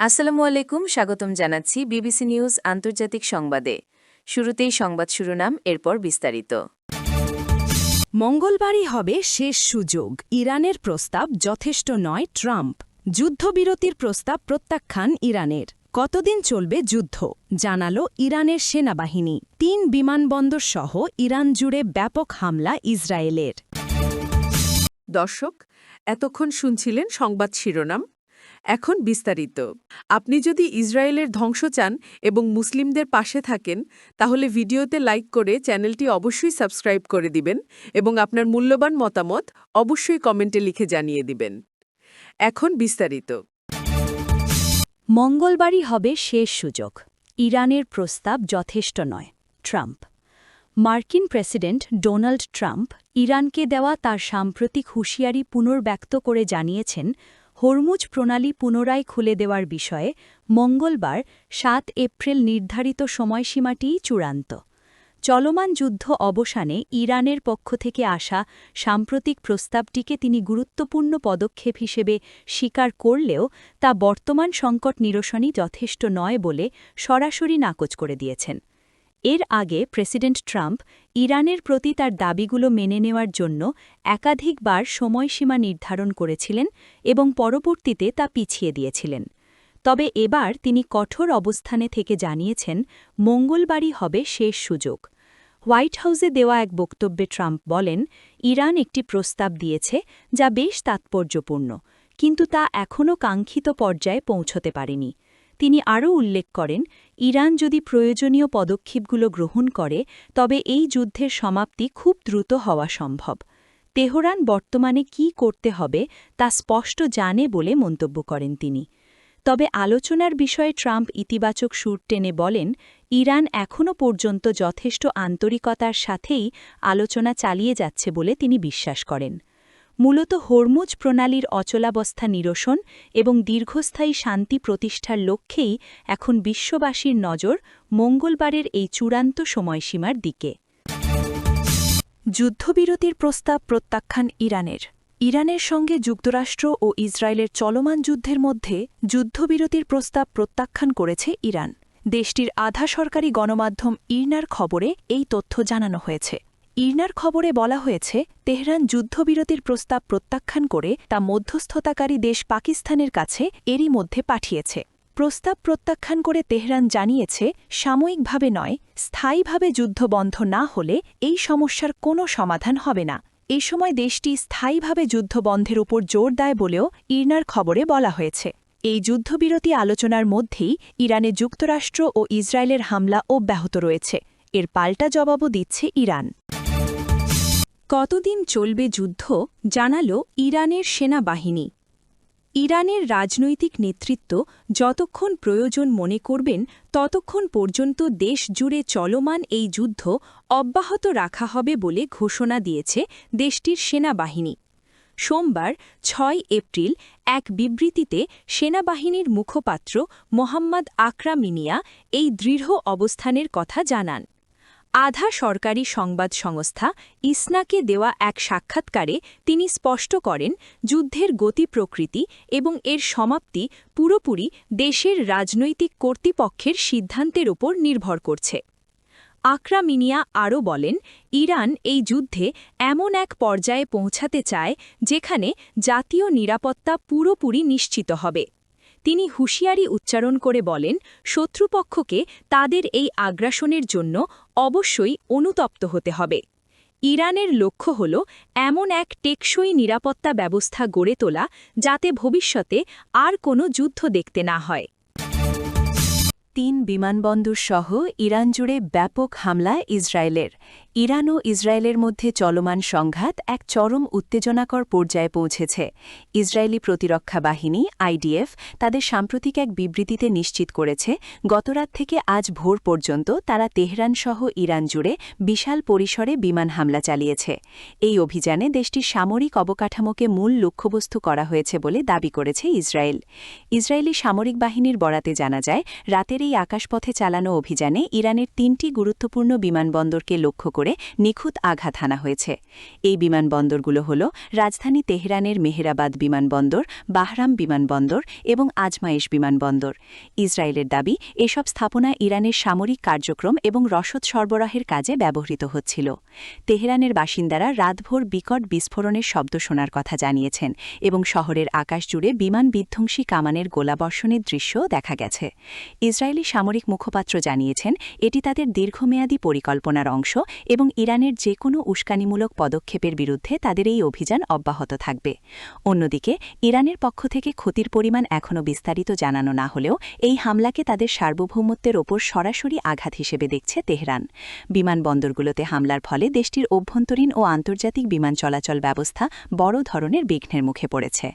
আসসালামু আলাইকুম, স্বাগতম জানাচ্ছি বিবিসি নিউজ আন্তর্জাতিক সংবাদে। শুরুতেই সংবাদ শিরোনাম, এরপর বিস্তারিত। মঙ্গলবারই হবে শেষ সুযোগ, ইরানের প্রস্তাব যথেষ্ট নয় ট্রাম্প। যুদ্ধবিরতির প্রস্তাব প্রত্যাখ্যান ইরানের। কতদিন চলবে যুদ্ধ, জানালো ইরানের সেনাবাহিনী। ৩ বিমানবন্দর সহ ইরান জুড়ে ব্যাপক হামলা ইসরায়েলের। দর্শক, এতক্ষণ শুনছিলেন সংবাদ শিরোনাম। এখন বিস্তারিত। আপনি যদি ইসরায়েলের ধ্বংস চান এবং মুসলিমদের পাশে থাকেন, তাহলে ভিডিওতে লাইক করে চ্যানেলটি অবশ্যই সাবস্ক্রাইব করে দিবেন এবং আপনার মূল্যবান মতামত অবশ্যই কমেন্টে লিখে জানিয়ে দিবেন। এখন বিস্তারিত। মঙ্গলবারই হবে শেষ সুযোগ, ইরানের প্রস্তাব যথেষ্ট নয় ট্রাম্প। মার্কিন প্রেসিডেন্ট ডোনাল্ড ট্রাম্প ইরানকে দেওয়া তার সাম্প্রতিক হুঁশিয়ারি পুনর্ব্যক্ত করে জানিয়েছেন, হরমুজ প্রণালী পুনরায় খুলে দেওয়ার বিষয়ে মঙ্গলবার ৭ এপ্রিল নির্ধারিত সময়সীমাটিই চূড়ান্ত। চলমান যুদ্ধ অবসানে ইরানের পক্ষ থেকে আসা সাম্প্রতিক প্রস্তাবটিকে তিনি গুরুত্বপূর্ণ পদক্ষেপ হিসেবে স্বীকার করলেও তা বর্তমান সংকট নিরসনই যথেষ্ট নয় বলে সরাসরি নাকচ করে দিয়েছেন। এর আগে প্রেসিডেন্ট ট্রাম্প ইরানের প্রতি তার দাবিগুলো মেনে নেওয়ার জন্য একাধিকবার সময়সীমা নির্ধারণ করেছিলেন এবং পরবর্তীতে তা পিছিয়ে দিয়েছিলেন। তবে এবার তিনি কঠোর অবস্থানে থেকে জানিয়েছেন, মঙ্গলবারই হবে শেষ সুযোগ। হোয়াইট হাউসে দেওয়া এক বক্তব্যে ট্রাম্প বলেন, ইরান একটি প্রস্তাব দিয়েছে যা বেশ তাৎপর্যপূর্ণ, কিন্তু তা এখনও কাঙ্ক্ষিত পর্যায়ে পৌঁছতে পারেনি। তিনি আরও উল্লেখ করেন, ইরান যদি প্রয়োজনীয় পদক্ষেপগুলো গ্রহণ করে তবে এই যুদ্ধের সমাপ্তি খুব দ্রুত হওয়া সম্ভব। তেহরান বর্তমানে কী করতে হবে তা স্পষ্ট জানে বলে মন্তব্য করেন তিনি। তবে আলোচনার বিষয়ে ট্রাম্প ইতিবাচক সুর টেনে বলেন, ইরান এখনও পর্যন্ত যথেষ্ট আন্তরিকতার সাথেই আলোচনা চালিয়ে যাচ্ছে বলে তিনি বিশ্বাস করেন। মূলত হরমুজ প্রণালীর অচলাবস্থা নিরসন এবং দীর্ঘস্থায়ী শান্তি প্রতিষ্ঠার লক্ষ্যেই এখন বিশ্ববাসীর নজর মঙ্গলবারের এই চূড়ান্ত সময়সীমার দিকে। যুদ্ধবিরতির প্রস্তাব প্রত্যাখ্যান ইরানের। ইরানের সঙ্গে যুক্তরাষ্ট্র ও ইসরায়েলের চলমান যুদ্ধের মধ্যে যুদ্ধবিরতির প্রস্তাব প্রত্যাখ্যান করেছে ইরান। দেশটির আধা সরকারি গণমাধ্যম ইরনার খবরে এই তথ্য জানানো হয়েছে। ইরনার খবরে বলা হয়েছে, তেহরান যুদ্ধবিরতির প্রস্তাব প্রত্যাখ্যান করে তা মধ্যস্থতাকারী দেশ পাকিস্তানের কাছে এরই মধ্যে পাঠিয়েছে। প্রস্তাব প্রত্যাখ্যান করে তেহরান জানিয়েছে, সাময়িকভাবে নয়, স্থায়ীভাবে যুদ্ধ বন্ধ না হলে এই সমস্যার কোনো সমাধান হবে না। এই সময় দেশটি স্থায়ীভাবে যুদ্ধ বন্ধের উপর জোর দেয় বলেও ইরনার খবরে বলা হয়েছে। এই যুদ্ধবিরতি আলোচনার মধ্যেই ইরানে যুক্তরাষ্ট্র ও ইসরায়েলের হামলা অব্যাহত রয়েছে। এর পাল্টা জবাবও দিচ্ছে ইরান। কতদিন চলবে যুদ্ধ, জানালো ইরানের সেনাবাহিনী। ইরানের রাজনৈতিক নেতৃত্ব যতক্ষণ প্রয়োজন মনে করবেন ততক্ষণ পর্যন্ত দেশ জুড়ে চলমান এই যুদ্ধ অব্যাহত রাখা হবে বলে ঘোষণা দিয়েছে দেশটির সেনাবাহিনী। সোমবার ৬ এপ্রিল এক বিবৃতিতে সেনাবাহিনীর মুখপাত্র মোহাম্মদ আকরাম মিনিয়া এই দৃঢ় অবস্থানের কথা জানান। আধা সরকারি সংবাদ সংস্থা ইসনাকে দেওয়া এক সাক্ষাৎকারে তিনি স্পষ্ট করেন, যুদ্ধের গতি প্রকৃতি এবং এর সমাপ্তি পুরোপুরি দেশের রাজনৈতিক কর্তৃপক্ষের সিদ্ধান্তের ওপর নির্ভর করছে। আকরাম মিনিয়া আরও বলেন, ইরান এই যুদ্ধে এমন এক পর্যায়ে পৌঁছাতে চায় যেখানে জাতীয় নিরাপত্তা পুরোপুরি নিশ্চিত হবে। তিনি হুঁশিয়ারি উচ্চারণ করে বলেন, শত্রুপক্ষকে তাদের এই আগ্রাসনের জন্য অবশ্যই অনুতপ্ত হতে হবে। ইরানের লক্ষ্য হল এমন এক টেকসই নিরাপত্তা ব্যবস্থা গড়ে তোলা যাতে ভবিষ্যতে আর কোনো যুদ্ধ দেখতে না হয়। ৩ বিমানবন্দর সহ ইরান জুড়ে ব্যাপক হামলা ইসরায়েলের। ইরান ও ইসরায়েলের মধ্যে চলমান সংঘাত এক চরম উত্তেজনাকর পর্যায়ে পৌঁছেছে। ইসরায়েলি প্রতিরক্ষা বাহিনী আইডিএফ তাদের সাম্প্রতিক এক বিবৃতিতে নিশ্চিত করেছে, গতরাত থেকে আজ ভোর পর্যন্ত তারা তেহরান সহ ইরান জুড়ে বিশাল পরিসরে বিমান হামলা চালিয়েছে। এই অভিযানে দেশটির সামরিক অবকাঠামোকে মূল লক্ষ্যবস্তু করা হয়েছে বলে দাবি করেছে ইসরায়েল। ইসরায়েলি সামরিক বাহিনীর বরাতে জানা যায়, রাতের এই আকাশপথে চালানো অভিযানে ইরানের ৩টি গুরুত্বপূর্ণ বিমানবন্দরকে লক্ষ্য করে করে নিখুঁত আঘাত হানা হয়েছে। এই বিমানবন্দরগুলো হল রাজধানী তেহরানের মেহেরাবাদ বিমানবন্দর, বাহরাম বিমানবন্দর এবং আজমাইশ বিমানবন্দর। ইসরায়েলের দাবি, এসব স্থাপনা ইরানের সামরিক কার্যক্রম এবং রসদ সরবরাহের কাজে ব্যবহৃত হচ্ছিল। তেহরানের বাসিন্দারা রাতভর বিকট বিস্ফোরণের শব্দ শোনার কথা জানিয়েছেন এবং শহরের আকাশ জুড়ে বিমান বিধ্বংসী কামানের গোলাবর্ষণের দৃশ্যও দেখা গেছে। ইসরায়েলি সামরিক মুখপাত্র জানিয়েছেন, এটি তাদের দীর্ঘমেয়াদী পরিকল্পনার অংশ এবং ইরানের যে কোনো উস্কানিমূলক পদক্ষেপের বিরুদ্ধে তাদের এই অভিযান অব্যাহত থাকবে। অন্যদিকে ইরানের পক্ষ থেকে ক্ষতির পরিমাণ এখনও বিস্তারিত জানানো না হলেও এই হামলাকে তাদের সার্বভৌমত্বের ওপর সরাসরি আঘাত হিসেবে দেখছে তেহরান। বিমানবন্দরগুলোতে হামলার ফলে দেশটির অভ্যন্তরীণ ও আন্তর্জাতিক বিমান চলাচল ব্যবস্থা বড় ধরনের বিঘ্নের মুখে পড়েছে।